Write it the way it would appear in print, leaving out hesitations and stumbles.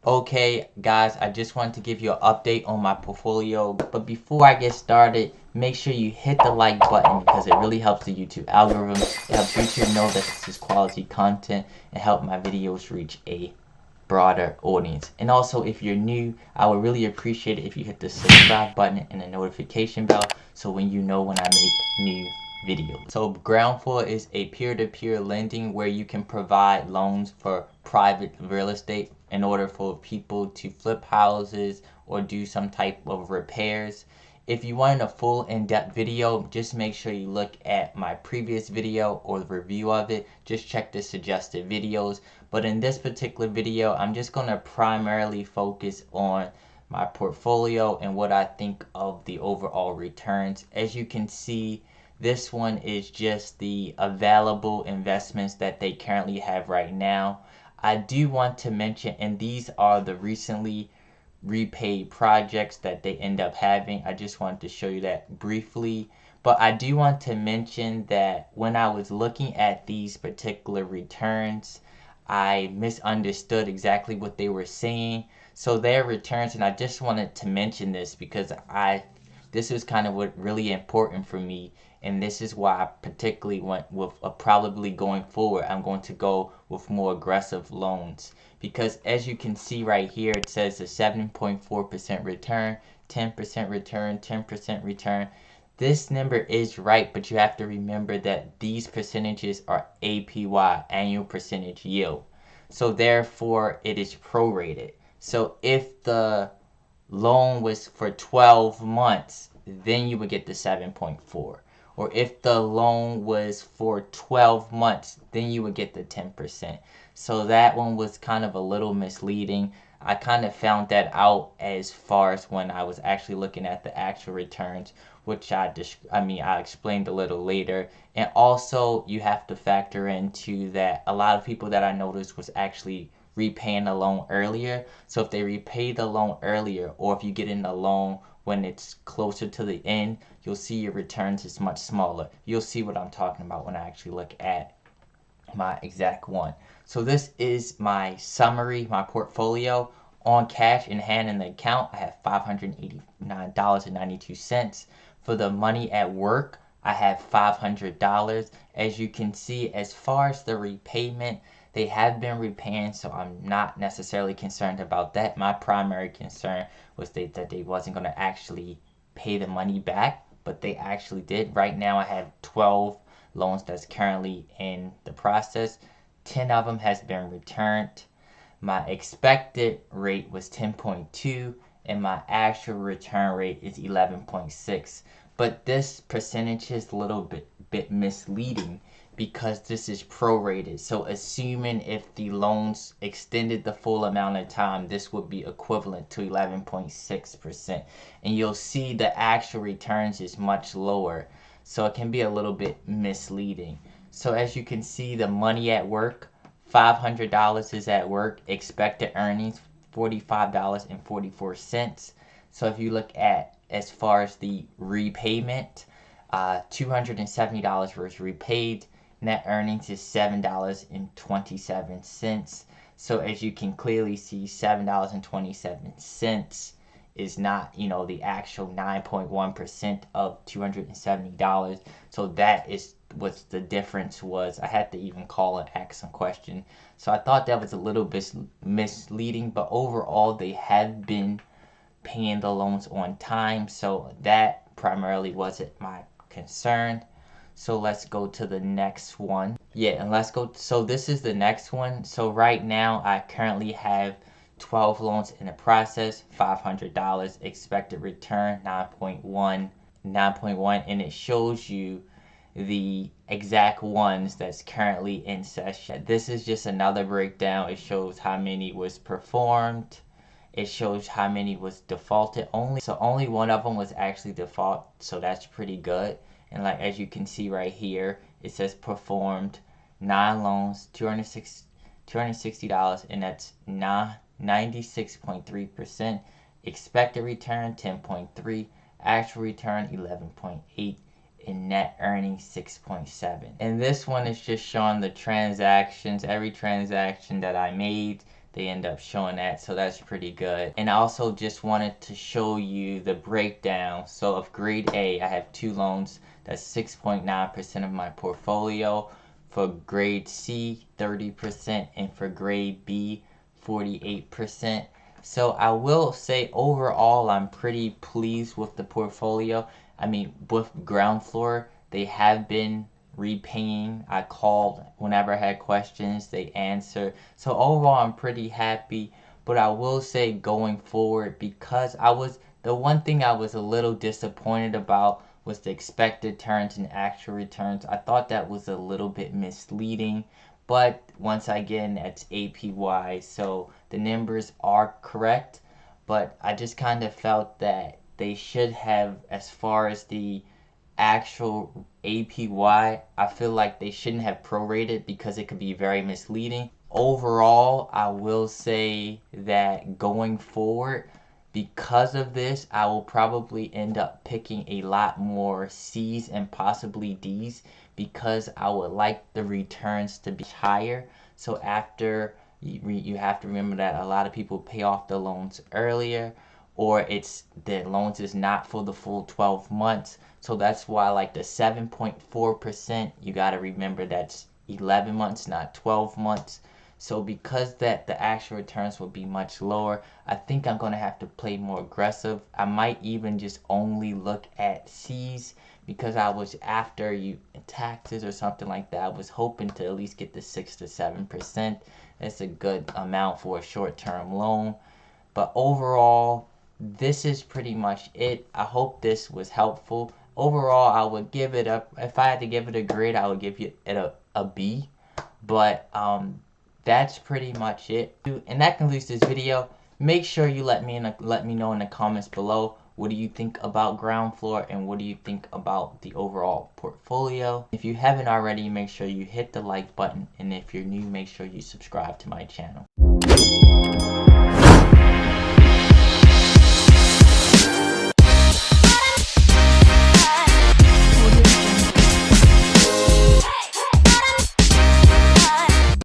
Okay, guys, I just wanted to give you an update on my portfolio. But before I get started, make sure you hit the like button because it really helps the YouTube algorithm. It helps YouTube know that this is quality content and help my videos reach a broader audience. And also, if you're new, I would really appreciate it if you hit the subscribe button and the notification bell so when you know when I make new videos. So Groundfloor is a peer-to-peer lending where you can provide loans for private real estate in order for people to flip houses or do some type of repairs. If you want a full in-depth video, just make sure you look at my previous video or the review of it. Just check the suggested videos. But in this particular video, I'm just going to primarily focus on my portfolio and what I think of the overall returns. As you can see, this one is just the available investments that they currently have right now. I do want to mention, and these are the recently repaid projects that they end up having. I just wanted to show you that briefly. But I do want to mention that when I was looking at these particular returns, I misunderstood exactly what they were saying. So their returns, and I just wanted to mention this because this is kind of what really important for me, and this is why I particularly went with probably going forward I'm going to go with more aggressive loans, because as you can see right here, it says a 7.4% return, 10% return, 10% return. This number is right, but you have to remember that these percentages are APY, annual percentage yield, so therefore it is prorated. So if the loan was for 12 months, then you would get the 7.4. Or if the loan was for 12 months, then you would get the 10%. So that one was kind of a little misleading. I kind of found that out as far as when I was actually looking at the actual returns, which I explained a little later. And also you have to factor into that a lot of people that I noticed was actually repaying the loan earlier. So if they repay the loan earlier, or if you get in the loan when it's closer to the end, you'll see your returns is much smaller. You'll see what I'm talking about when I actually look at my exact one. So this is my summary, my portfolio. On cash in hand in the account, I have $589.92. For the money at work, I have $500. As you can see, as far as the repayment, they have been repaying, so I'm not necessarily concerned about that. My primary concern was that they wasn't going to actually pay the money back, but they actually did. Right now I have 12 loans that's currently in the process. 10 of them has been returned. My expected rate was 10.2 and my actual return rate is 11.6. But this percentage is a little bit misleading because this is prorated. So assuming if the loans extended the full amount of time, this would be equivalent to 11.6%. And you'll see the actual returns is much lower. So it can be a little bit misleading. So as you can see, the money at work, $500 is at work. Expected earnings, $45.44. So if you look at as far as the repayment, $270 was repaid. Net earnings is $7.27. So as you can clearly see, $7.27 is not, the actual 9.1% of $270. So that is what the difference was. I had to even call and ask some question. So I thought that was a little bit misleading, but overall they have been paying the loans on time. So that primarily wasn't my concern. So let's go to the next one. Yeah, and let's go. So this is the next one. So right now I currently have 12 loans in the process, $500, expected return 9.1, and it shows you the exact ones that's currently in session. This is just another breakdown. It shows how many was performed. It shows how many was defaulted only. So only one of them was actually default, so that's pretty good. And like as you can see right here, it says performed 9 loans, $260, and that's 96.3%. Expected return 10.3, actual return 11.8, and net earnings 6.7. And this one is just showing the transactions, every transaction that I made, they end up showing that, so that's pretty good. And I also just wanted to show you the breakdown. So of grade A, I have 2 loans. That's 6.9% of my portfolio. For grade C, 30%, and for grade B, 48%. So I will say overall I'm pretty pleased with the portfolio. I mean, with Groundfloor, they have been repaying. I called whenever I had questions, they answer. So overall I'm pretty happy. But I will say going forward, because the one thing I was a little disappointed about was the expected returns and actual returns. I thought that was a little bit misleading, but once again, that's APY, so the numbers are correct, but I just kind of felt that they should have, as far as the actual APY, I feel like they shouldn't have prorated because it could be very misleading. Overall, I will say that going forward, because of this, I will probably end up picking a lot more C's and possibly D's because I would like the returns to be higher. So after you have to remember that a lot of people pay off the loans earlier, or it's the loans is not for the full 12 months. So that's why like the 7.4%, you got to remember that's 11 months, not 12 months. So because that the actual returns will be much lower, I think I'm going to have to play more aggressive. I might even just only look at C's because I was after you taxes or something like that. I was hoping to at least get the 6 to 7%. It's a good amount for a short-term loan. But overall, this is pretty much it. I hope this was helpful. Overall, I would give it up. If I had to give it a grade, I would give it a B. But that's pretty much it. And that concludes this video. Make sure you let me know in the comments below, what do you think about Groundfloor and what do you think about the overall portfolio. If you haven't already, make sure you hit the like button, and if you're new, make sure you subscribe to my channel.